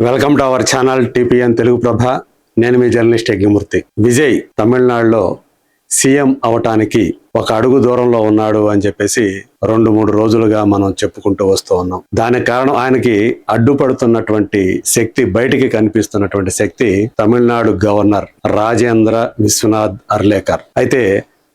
Welcome to our channel TPN Telugu Prabha. నేను మీ journalist Yagnamurthy. Vijay తమిళనాడులో సీఎం అవటానికి ఒక అడుగు దూరంలో ఉన్నాడు అని చెప్పేసి 2-3 రోజులుగా మనం చెప్పుకుంటూ వస్తూ ఉన్నాం. దానికి కారణం ఆయనకి అడ్డుపడుతున్నటువంటి శక్తి, బయటికి కనిపిస్తున్నటువంటి శక్తి తమిళనాడు గవర్నర్ రాజేంద్ర విశ్వనాథ్ అర్లేకర్. అయితే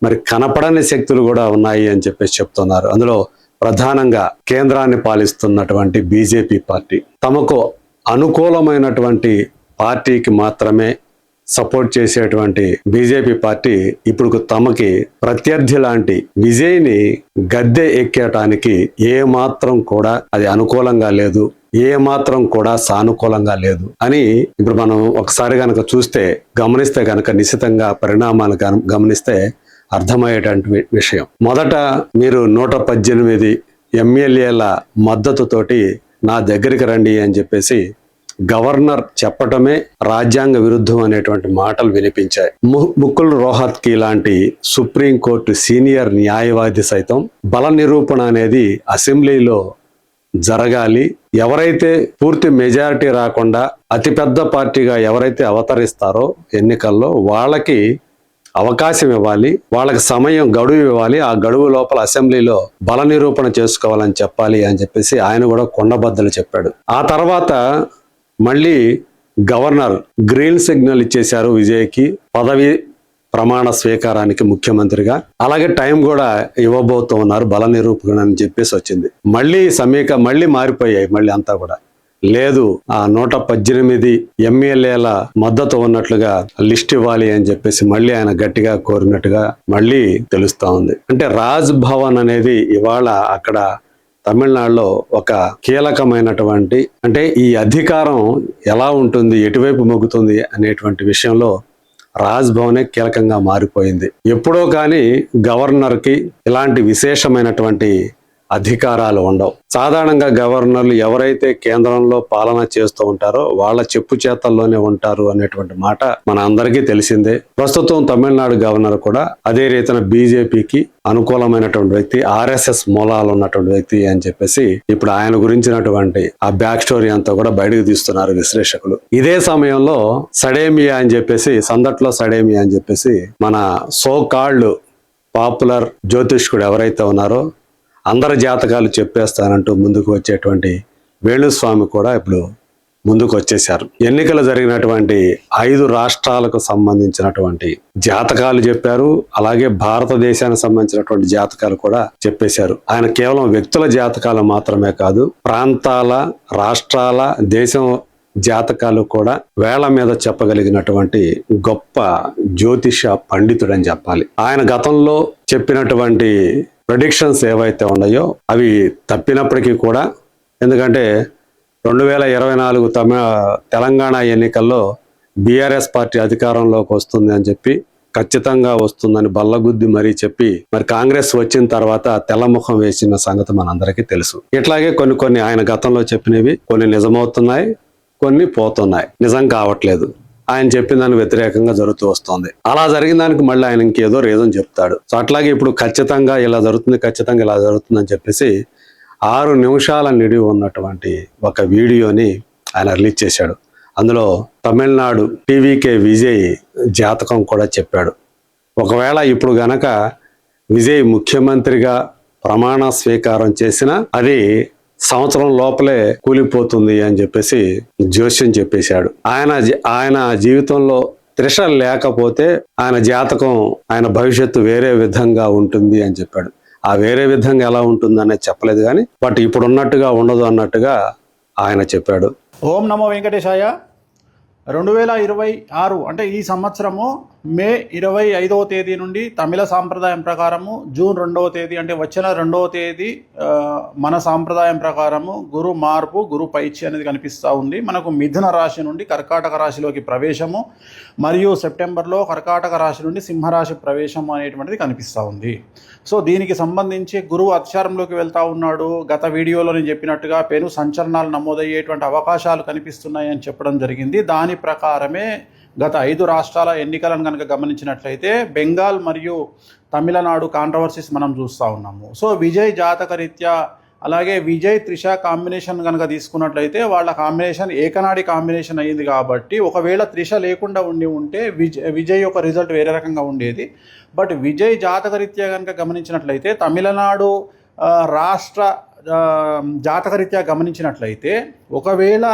మరి కనపడని శక్తులు కూడా ఉన్నాయి అని చెప్పేసి చెప్తున్నారు. అందులో ప్రధానంగా కేంద్రాన్ని పాలిస్తున్నటువంటి బీజేపీ పార్టీ తమకు అనుకూలమైనటువంటి పార్టీకి మాత్రమే సపోర్ట్ చేసేటువంటి బీజేపీ పార్టీ ఇప్పుడు తమకి ప్రత్యర్థి లాంటి విజయ్ని గద్దె ఎక్కేయటానికి ఏ మాత్రం కూడా అది అనుకూలంగా లేదు, ఏ మాత్రం కూడా సానుకూలంగా లేదు అని ఇప్పుడు మనం ఒకసారి గనక గమనిస్తే గనక నిశ్చితంగా పరిణామాలు గమనిస్తే అర్థమయ్యేటువంటి విషయం. మొదట మీరు 118 ఎమ్మెల్యేల మద్దతుతోటి నా దగ్గరికి రండి అని చెప్పేసి గవర్నర్ చెప్పటమే రాజ్యాంగ విరుద్ధం అనేటువంటి మాటలు వినిపించాయి. ముకుల్ రోహత్కి లాంటి సుప్రీంకోర్టు సీనియర్ న్యాయవాది సైతం బల నిరూపణ అనేది అసెంబ్లీలో జరగాలి, ఎవరైతే పూర్తి మెజారిటీ రాకుండా అతిపెద్ద పార్టీగా ఎవరైతే అవతరిస్తారో ఎన్నికల్లో వాళ్ళకి అవకాశం ఇవ్వాలి, వాళ్ళకి సమయం గడువు ఇవ్వాలి, ఆ గడువు లోపల అసెంబ్లీలో బల నిరూపణ చేసుకోవాలని చెప్పాలి అని చెప్పేసి ఆయన కూడా కొండబద్దలు చెప్పాడు. ఆ తర్వాత మళ్ళీ గవర్నర్ గ్రీన్ సిగ్నల్ ఇచ్చేశారు విజయ్కి పదవి ప్రమాణ స్వీకారానికి ముఖ్యమంత్రిగా. అలాగే టైం కూడా ఇవ్వబోతూ ఉన్నారు బల నిరూపణ అని చెప్పేసి వచ్చింది. మళ్ళీ మారిపోయాయి. మళ్ళీ అంతా కూడా లేదు, ఆ 118 ఎమ్మెల్యేల మద్దతు ఉన్నట్లుగా లిస్ట్ ఇవ్వాలి అని చెప్పేసి మళ్ళీ ఆయన గట్టిగా కోరినట్టుగా మళ్ళీ తెలుస్తా ఉంది. అంటే రాజ్ భవన్ అనేది ఇవాళ అక్కడ తమిళనాడులో ఒక కీలకమైనటువంటి, అంటే ఈ అధికారం ఎలా ఉంటుంది, ఎటువైపు మొగ్గుతుంది అనేటువంటి విషయంలో రాజ్ భవనే కీలకంగా మారిపోయింది. ఎప్పుడో కానీ గవర్నర్కి ఇలాంటి విశేషమైనటువంటి అధికారాలు ఉండవు. సాధారణంగా గవర్నర్లు ఎవరైతే కేంద్రంలో పాలన చేస్తూ ఉంటారో వాళ్ళ చెప్పు చేతల్లోనే ఉంటారు అనేటువంటి మాట మన అందరికీ తెలిసిందే. ప్రస్తుతం తమిళనాడు గవర్నర్ కూడా అదే రీతిన బీజేపీకి అనుకూలమైనటువంటి వ్యక్తి, ఆర్ఎస్ఎస్ మూలాలు ఉన్నటువంటి వ్యక్తి అని చెప్పేసి ఇప్పుడు ఆయన గురించినటువంటి ఆ బ్యాక్ స్టోరీ అంతా కూడా బయటకు తీస్తున్నారు విశ్లేషకులు. ఇదే సమయంలో సడేమియా అని చెప్పేసి, సందట్లో సడేమియా అని చెప్పేసి మన సో కాల్డ్ పాపులర్ జ్యోతిష్కుడు ఎవరైతే ఉన్నారో అందరి జాతకాలు చెప్పేస్తానంటూ ముందుకు వచ్చేటువంటి వేణుస్వామి కూడా ఇప్పుడు ముందుకు వచ్చేశారు. ఎన్నికలు జరిగినటువంటి 5 రాష్ట్రాలకు సంబంధించినటువంటి జాతకాలు చెప్పారు. అలాగే భారతదేశానికి సంబంధించినటువంటి జాతకాలు కూడా చెప్పేశారు. ఆయన కేవలం వ్యక్తుల జాతకాలు మాత్రమే కాదు, ప్రాంతాల, రాష్ట్రాల, దేశం జాతకాలు కూడా వేళ్ల మీద చెప్పగలిగినటువంటి గొప్ప జ్యోతిష పండితుడని చెప్పాలి. ఆయన గతంలో చెప్పినటువంటి ప్రెడిక్షన్స్ ఏవైతే ఉన్నాయో అవి తప్పినప్పటికీ కూడా, ఎందుకంటే 2024 తెలంగాణ ఎన్నికల్లో బీఆర్ఎస్ పార్టీ అధికారంలోకి వస్తుంది అని చెప్పి, ఖచ్చితంగా వస్తుందని బల్లగుద్ది మరీ చెప్పి మరి కాంగ్రెస్ వచ్చిన తర్వాత తెల్లముఖం వేసిన సంగతి మనందరికీ తెలుసు. ఇట్లాగే కొన్ని ఆయన గతంలో చెప్పినవి కొన్ని నిజమవుతున్నాయి, కొన్ని పోతున్నాయి, నిజం కావట్లేదు. ఆయన చెప్పిన దానికి వ్యతిరేకంగా జరుగుతూ వస్తుంది. అలా జరిగిన దానికి మళ్ళీ ఆయన ఇంకేదో రీజన్ చెప్తాడు. సో అట్లాగే ఇప్పుడు ఖచ్చితంగా ఇలా జరుగుతుంది, ఖచ్చితంగా ఇలా జరుగుతుంది అని చెప్పేసి 6 నిమిషాల నిడివి ఉన్నటువంటి ఒక వీడియోని ఆయన రిలీజ్ చేశాడు. అందులో తమిళనాడు టీవీకే విజయ్ జాతకం కూడా చెప్పాడు. ఒకవేళ ఇప్పుడు గనక విజయ్ ముఖ్యమంత్రిగా ప్రమాణ స్వీకారం చేసినా అది సంవత్సరం లోపలే కూలిపోతుంది అని చెప్పేసి జోస్యం చెప్పేశాడు. ఆయన జీవితంలో త్రిష లేకపోతే ఆయన జాతకం, ఆయన భవిష్యత్తు వేరే విధంగా ఉంటుంది అని చెప్పాడు. ఆ వేరే విధంగా ఎలా ఉంటుంది అనేది చెప్పలేదు కానీ, బట్ ఇప్పుడు ఉన్నట్టుగా ఉండదు అన్నట్టుగా ఆయన చెప్పాడు. ఓం నమో వెంకటేశాయ. 2026 అంటే ఈ సంవత్సరము మే 25వ తేదీ నుండి తమిళ సాంప్రదాయం ప్రకారము జూన్ 2వ తేదీ అంటే వచ్చిన 2వ తేదీ మన సాంప్రదాయం ప్రకారము గురు మార్పు, గురు పైచి అనేది కనిపిస్తూ ఉంది. మనకు మిథున రాశి నుండి కర్కాటక రాశిలోకి ప్రవేశము మరియు సెప్టెంబర్లో కర్కాటక రాశి నుండి సింహరాశి ప్రవేశం అనేటువంటిది కనిపిస్తూ ఉంది. సో దీనికి సంబంధించి గురువు అతిచారంలోకి వెళ్తూ ఉన్నాడు. గత వీడియోలో నేను చెప్పినట్టుగా పెను సంచలనాలు నమోదయ్యేటువంటి అవకాశాలు కనిపిస్తున్నాయి అని చెప్పడం జరిగింది. దాని ప్రకారమే గత 5 రాష్ట్రాల ఎన్నికలను కనుక గమనించినట్లయితే బెంగాల్ మరియు తమిళనాడు కాంట్రవర్సీస్ మనం చూస్తూ ఉన్నాము. సో విజయ్ జాతక రీత్యా అలాగే విజయ్ త్రిష కాంబినేషన్ కనుక తీసుకున్నట్లయితే వాళ్ళ కాంబినేషన్ ఏకనాడి కాంబినేషన్ అయ్యింది కాబట్టి ఒకవేళ త్రిష లేకుండా ఉంటే విజయ్ యొక్క రిజల్ట్ వేరే రకంగా ఉండేది. బట్ విజయ్ జాతకరీత్యా కనుక గమనించినట్లయితే తమిళనాడు రాష్ట్ర జాతకరీత్యా గమనించినట్లయితే ఒకవేళ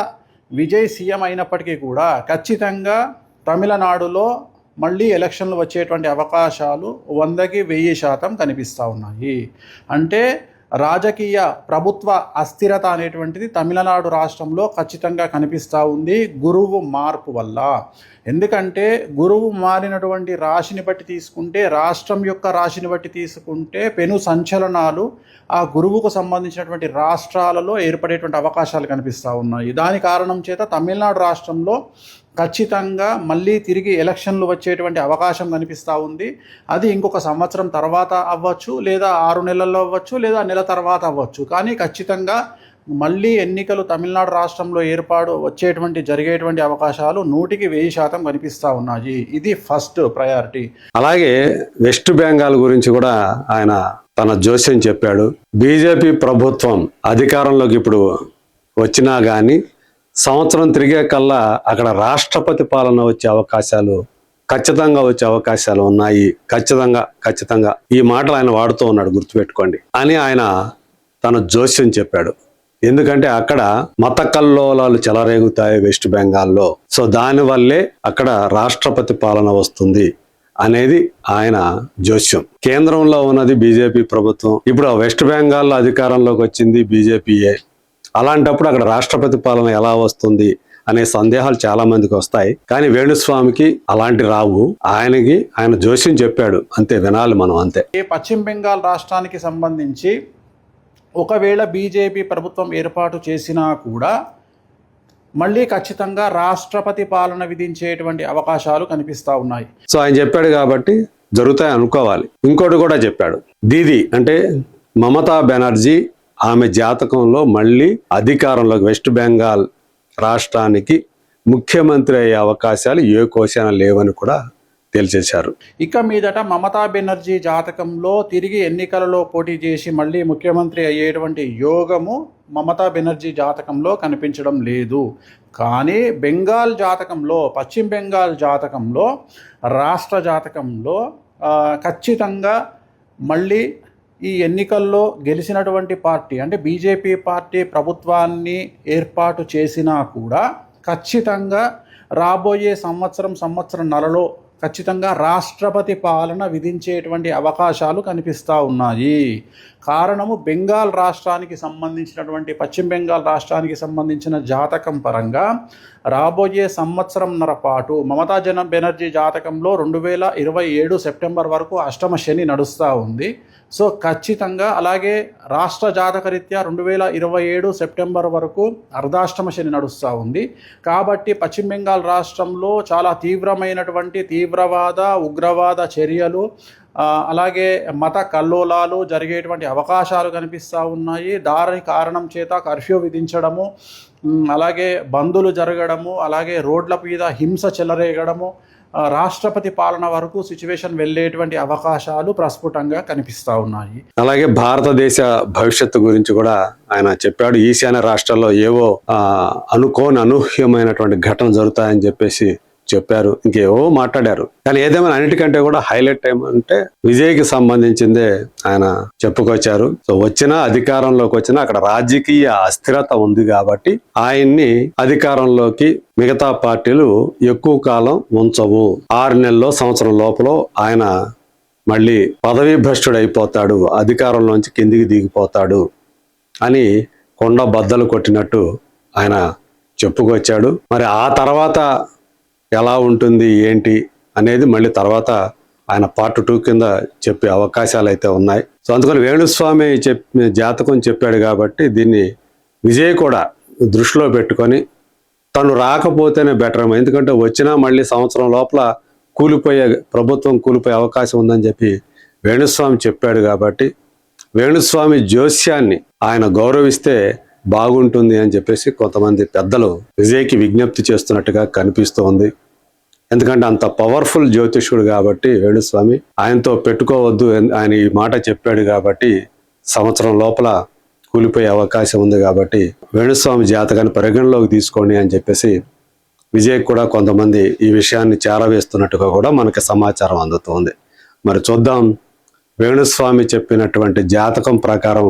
విజయ్ సీఎం అయినప్పటికీ కూడా ఖచ్చితంగా తమిళనాడులో మళ్ళీ ఎలక్షన్లు వచ్చేటువంటి అవకాశాలు 100కి 1000% కనిపిస్తూ ఉన్నాయి. అంటే రాజకీయ ప్రభుత్వ అస్థిరత అనేటువంటిది తమిళనాడు రాష్ట్రంలో ఖచ్చితంగా కనిపిస్తూ ఉంది గురువు మార్పు వల్ల. ఎందుకంటే గురువు మారినటువంటి రాశిని బట్టి తీసుకుంటే, రాష్ట్రం యొక్క రాశిని బట్టి తీసుకుంటే పెను సంచలనాలు ఆ గురువుకు సంబంధించినటువంటి రాష్ట్రాలలో ఏర్పడేటువంటి అవకాశాలు కనిపిస్తూ ఉన్నాయి. దాని కారణం చేత తమిళనాడు రాష్ట్రంలో ఖచ్చితంగా మళ్ళీ తిరిగి ఎలక్షన్లు వచ్చేటువంటి అవకాశం కనిపిస్తూ ఉంది. అది ఇంకొక సంవత్సరం తర్వాత అవ్వచ్చు, లేదా 6 నెలల్లో అవ్వచ్చు, లేదా నెల తర్వాత అవ్వచ్చు. కానీ ఖచ్చితంగా మళ్ళీ ఎన్నికలు తమిళనాడు రాష్ట్రంలో జరిగేటువంటి అవకాశాలు 100కి 1000% కనిపిస్తూ ఉన్నాయి. ఇది ఫస్ట్ ప్రయారిటీ. అలాగే వెస్ట్ బెంగాల్ గురించి కూడా ఆయన తన జోస్యం చెప్పాడు. బీజేపీ ప్రభుత్వం అధికారంలోకి ఇప్పుడు వచ్చినా కానీ సంవత్సరం తిరిగే కల్లా అక్కడ రాష్ట్రపతి పాలన వచ్చే అవకాశాలు ఖచ్చితంగా వచ్చే అవకాశాలు ఉన్నాయి. ఖచ్చితంగా ఈ మాటలు ఆయన వాడుతూ ఉన్నాడు, గుర్తుపెట్టుకోండి అని ఆయన తన జోస్యం చెప్పాడు. ఎందుకంటే అక్కడ మత కల్లోలాలు చెలరేగుతాయి వెస్ట్ బెంగాల్లో. సో దానివల్లే అక్కడ రాష్ట్రపతి పాలన వస్తుంది అనేది ఆయన జోస్యం. కేంద్రంలో ఉన్నది బీజేపీ ప్రభుత్వం, ఇప్పుడు వెస్ట్ బెంగాల్లో అధికారంలోకి వచ్చింది బీజేపీయే. అలాంటప్పుడు అక్కడ రాష్ట్రపతి పాలన ఎలా వస్తుంది అనే సందేహాలు చాలా మందికి వస్తాయి. కానీ వేణుస్వామికి అలాంటి రావు. ఆయన జోస్యం చెప్పాడు, అంతే, వినాలి మనం, అంతే. పశ్చిమ బెంగాల్ రాష్ట్రానికి సంబంధించి ఒకవేళ బీజేపీ ప్రభుత్వం ఏర్పాటు చేసినా కూడా మళ్ళీ ఖచ్చితంగా రాష్ట్రపతి పాలన విధించేటువంటి అవకాశాలు కనిపిస్తూ ఉన్నాయి. సో ఆయన చెప్పాడు కాబట్టి జరుగుతాయి అనుకోవాలి. ఇంకోటి కూడా చెప్పాడు, దీది అంటే మమతా బెనర్జీ ఆమె జాతకంలో మళ్ళీ అధికారంలోకి వెస్ట్ బెంగాల్ రాష్ట్రానికి ముఖ్యమంత్రి అయ్యే అవకాశాలు ఏ కోశాన లేవని కూడా తేల్చేశారు. ఇక మీదట మమతా బెనర్జీ జాతకంలో తిరిగి ఎన్నికలలో పోటీ చేసి మళ్ళీ ముఖ్యమంత్రి అయ్యేటువంటి యోగము మమతా బెనర్జీ జాతకంలో కనిపించడం లేదు. కానీ బెంగాల్ జాతకంలో, పశ్చిమ బెంగాల్ జాతకంలో, రాష్ట్ర జాతకంలో ఖచ్చితంగా మళ్ళీ ఈ ఎన్నికల్లో గెలిచినటువంటి పార్టీ అంటే బీజేపీ పార్టీ ప్రభుత్వాన్ని ఏర్పాటు చేసినా కూడా ఖచ్చితంగా రాబోయే సంవత్సరంన్నరలో ఖచ్చితంగా రాష్ట్రపతి పాలన విధించేటువంటి అవకాశాలు కనిపిస్తూ ఉన్నాయి. కారణము బెంగాల్ రాష్ట్రానికి సంబంధించినటువంటి పశ్చిమ బెంగాల్ రాష్ట్రానికి సంబంధించిన జాతకం పరంగా రాబోయే సంవత్సరంన్నర పాటు మమతా బెనర్జీ జాతకంలో 2027 సెప్టెంబర్ వరకు అష్టమ శని నడుస్తూ ఉంది. సో ఖచ్చితంగా అలాగే రాష్ట్ర జాతకరీత్యా 2027 సెప్టెంబర్ వరకు అర్ధాష్టమ శని నడుస్తూ ఉంది. కాబట్టి పశ్చిమ బెంగాల్ రాష్ట్రంలో చాలా తీవ్రమైనటువంటి తీవ్రవాద ఉగ్రవాద చర్యలు, అలాగే మత కల్లోలాలు జరిగేటువంటి అవకాశాలు కనిపిస్తూ ఉన్నాయి. దాని కారణం చేత కర్ఫ్యూ విధించడము, అలాగే బందులు జరగడము, అలాగే రోడ్ల మీద హింస చెలరేగడము, రాష్ట్రపతి పాలన వరకు సిచ్యువేషన్ వెళ్ళేటువంటి అవకాశాలు ప్రస్ఫుటంగా కనిపిస్తూ ఉన్నాయి. అలాగే భారతదేశ భవిష్యత్తు గురించి కూడా ఆయన చెప్పాడు. ఈశాన్య రాష్ట్రాల్లో ఏవో అనూహ్యమైనటువంటి ఘటన జరుగుతాయని చెప్పేసి చెప్పారు, ఇంకేవో మాట్లాడారు. కానీ ఏదేమైనా అన్నిటికంటే కూడా హైలైట్ ఏమంటే విజయ్కి సంబంధించిందే ఆయన చెప్పుకొచ్చారు. సో అధికారంలోకి వచ్చినా అక్కడ రాజకీయ అస్థిరత ఉంది కాబట్టి ఆయన్ని అధికారంలోకి మిగతా పార్టీలు ఎక్కువ కాలం ఉంచవు. 6 నెలల్లో సంవత్సరం లోపల ఆయన మళ్ళీ పదవీ భ్రష్టుడు అయిపోతాడు, అధికారంలోంచి కిందికి దిగిపోతాడు అని కొండ బద్దలు కొట్టినట్టు ఆయన చెప్పుకొచ్చాడు. మరి ఆ తర్వాత ఎలా ఉంటుంది ఏంటి అనేది మళ్ళీ తర్వాత ఆయన పార్ట్ 2 కింద చెప్పే అవకాశాలు అయితే ఉన్నాయి. సో అందుకని వేణుస్వామి జాతకం చెప్పాడు కాబట్టి దీన్ని విజయ్ కూడా దృష్టిలో పెట్టుకొని తను రాకపోతేనే బెటర్. ఎందుకంటే వచ్చినా మళ్ళీ సంవత్సరం లోపల ప్రభుత్వం కూలిపోయే అవకాశం ఉందని చెప్పి వేణుస్వామి చెప్పాడు కాబట్టి వేణుస్వామి జోస్యాన్ని ఆయన గౌరవిస్తే బాగుంటుంది అని చెప్పేసి కొంతమంది పెద్దలు విజయ్కి విజ్ఞప్తి చేస్తున్నట్టుగా కనిపిస్తోంది. ఎందుకంటే అంత పవర్ఫుల్ జ్యోతిష్యుడు కాబట్టి వేణుస్వామి, ఆయనతో పెట్టుకోవద్దు, ఆయన ఈ మాట చెప్పాడు కాబట్టి సంవత్సరం లోపల కూలిపోయే అవకాశం ఉంది కాబట్టి వేణుస్వామి జాతకాన్ని పరిగణలోకి తీసుకోండి అని చెప్పేసి విజయ్ కూడా కొంతమంది ఈ విషయాన్ని చేరవేస్తున్నట్టుగా కూడా మనకి సమాచారం అందుతుంది. మరి చూద్దాం వేణుస్వామి చెప్పినటువంటి జాతకం ప్రకారం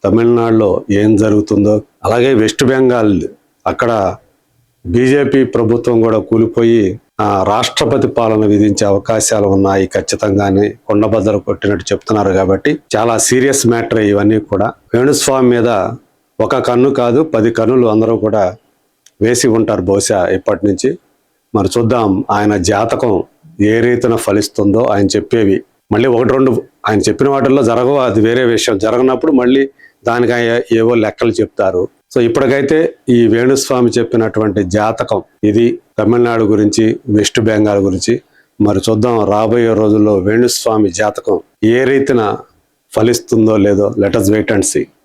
తమిళనాడులో ఏం జరుగుతుందో. అలాగే వెస్ట్ బెంగాల్ అక్కడ బీజేపీ ప్రభుత్వం కూడా కూలిపోయి రాష్ట్రపతి పాలన విధించే అవకాశాలు ఉన్నాయి ఖచ్చితంగానే, కొండబద్దలు కొట్టినట్టు చెప్తున్నారు. కాబట్టి చాలా సీరియస్ మ్యాటర్ ఇవన్నీ కూడా. వేణుస్వామి మీద ఒక కన్ను కాదు 10 కన్నులు అందరూ కూడా వేసి ఉంటారు బహుశా ఇప్పటి నుంచి. మరి చూద్దాం ఆయన జాతకం ఏ రీతిన ఫలిస్తుందో. ఆయన చెప్పేవి మళ్ళీ 1-2 ఆయన చెప్పిన వాటిల్లో జరగవు, అది వేరే విషయం. జరగనప్పుడు మళ్ళీ దానికి ఏవో లెక్కలు చెప్తారు. సో ఇప్పటికైతే ఈ వేణుస్వామి చెప్పినటువంటి జాతకం ఇది తమిళనాడు గురించి, వెస్ట్ బెంగాల్ గురించి. మరి చూద్దాం రాబోయే రోజుల్లో వేణుస్వామి జాతకం ఏ రీతిన ఫలిస్తుందో లేదో. Let us wait and see.